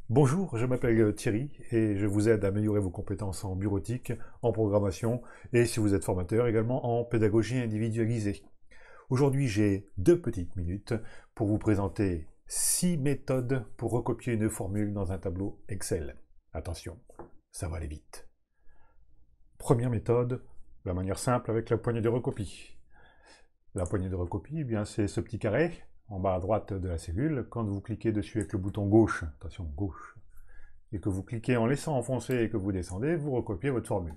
Bonjour, je m'appelle Thierry et je vous aide à améliorer vos compétences en bureautique, en programmation et si vous êtes formateur également en pédagogie individualisée. Aujourd'hui, j'ai 2 petites minutes pour vous présenter 6 méthodes pour recopier une formule dans un tableau Excel. Attention, ça va aller vite. Première méthode, la manière simple avec la poignée de recopie. La poignée de recopie, eh bien c'est ce petit carré en bas à droite de la cellule. Quand vous cliquez dessus avec le bouton gauche, attention gauche, et que vous cliquez en laissant enfoncer et que vous descendez, vous recopiez votre formule.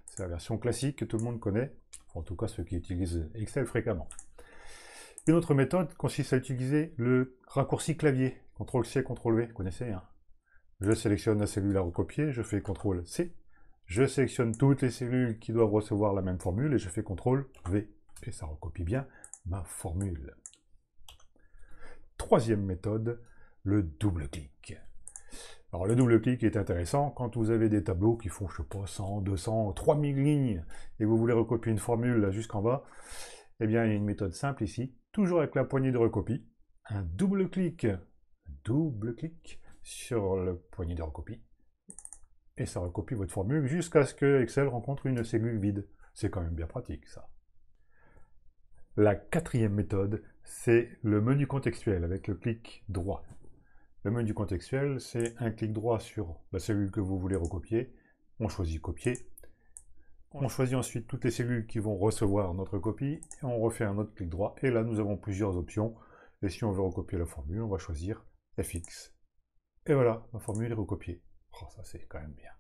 C'est la version classique que tout le monde connaît, en tout cas ceux qui utilisent Excel fréquemment. Une autre méthode consiste à utiliser le raccourci clavier, CTRL-C, CTRL-V, vous connaissez, hein. Je sélectionne la cellule à recopier, je fais CTRL-C, je sélectionne toutes les cellules qui doivent recevoir la même formule et je fais CTRL-V, et ça recopie bien ma formule. Troisième méthode, le double-clic. Alors le double-clic est intéressant quand vous avez des tableaux qui font, je sais pas, 100, 200, 3000 lignes et vous voulez recopier une formule là jusqu'en bas. Eh bien, il y a une méthode simple ici, toujours avec la poignée de recopie. Un double-clic sur la poignée de recopie. Et ça recopie votre formule jusqu'à ce que Excel rencontre une cellule vide. C'est quand même bien pratique, ça. La quatrième méthode, c'est le menu contextuel avec le clic droit. Le menu contextuel, c'est un clic droit sur la cellule que vous voulez recopier. On choisit copier. On choisit ensuite toutes les cellules qui vont recevoir notre copie. Et on refait un autre clic droit. Et là, nous avons plusieurs options. Et si on veut recopier la formule, on va choisir FX. Et voilà, ma formule est recopiée. Oh, ça, c'est quand même bien.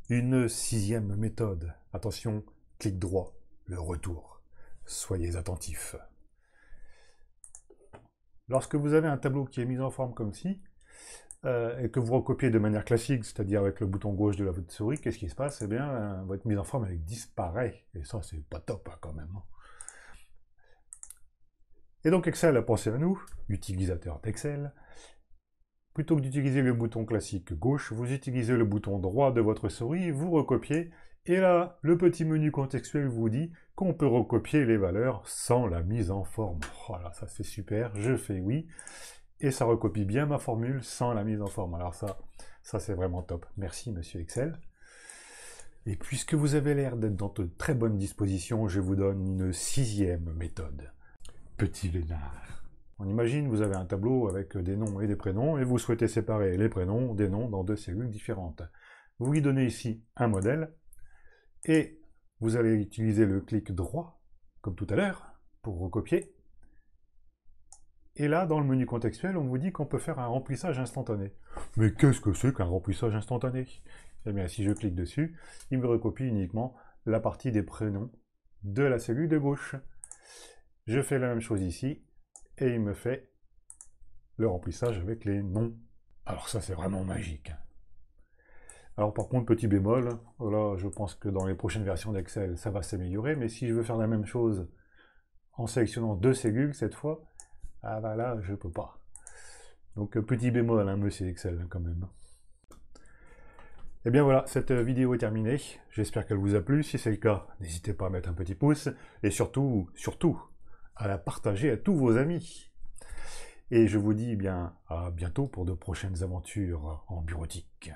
Une sixième méthode. Attention, clic droit, le retour. Soyez attentifs. Lorsque vous avez un tableau qui est mis en forme comme ci, et que vous recopiez de manière classique, c'est-à-dire avec le bouton gauche de votre souris, qu'est-ce qui se passe? Eh bien, votre mise en forme, elle disparaît. Et ça, c'est pas top, hein, quand même. Et donc, Excel a pensé à nous, utilisateurs d'Excel. Plutôt que d'utiliser le bouton classique gauche, vous utilisez le bouton droit de votre souris, vous recopiez, et là, le petit menu contextuel vous dit qu'on peut recopier les valeurs sans la mise en forme. Voilà, ça c'est super, je fais oui, et ça recopie bien ma formule sans la mise en forme. Alors ça c'est vraiment top. Merci monsieur Excel. Et puisque vous avez l'air d'être dans de très bonnes dispositions, je vous donne une sixième méthode. Petit Lénard. On imagine, vous avez un tableau avec des noms et des prénoms, et vous souhaitez séparer les prénoms des noms dans 2 cellules différentes. Vous lui donnez ici un modèle, et vous allez utiliser le clic droit, comme tout à l'heure, pour recopier. Et là, dans le menu contextuel, on vous dit qu'on peut faire un remplissage instantané. Mais qu'est-ce que c'est qu'un remplissage instantané? Eh bien, si je clique dessus, il me recopie uniquement la partie des prénoms de la cellule de gauche. Je fais la même chose ici, et il me fait le remplissage avec les noms. Alors ça, c'est vraiment magique. Alors par contre, petit bémol, voilà, je pense que dans les prochaines versions d'Excel, ça va s'améliorer, mais si je veux faire la même chose en sélectionnant 2 cellules cette fois, ah bah là, je peux pas. Donc petit bémol, hein, monsieur Excel, quand même. Et bien voilà, cette vidéo est terminée. J'espère qu'elle vous a plu. Si c'est le cas, n'hésitez pas à mettre un petit pouce, et surtout, à la partager à tous vos amis. Et je vous dis bien à bientôt pour de prochaines aventures en bureautique.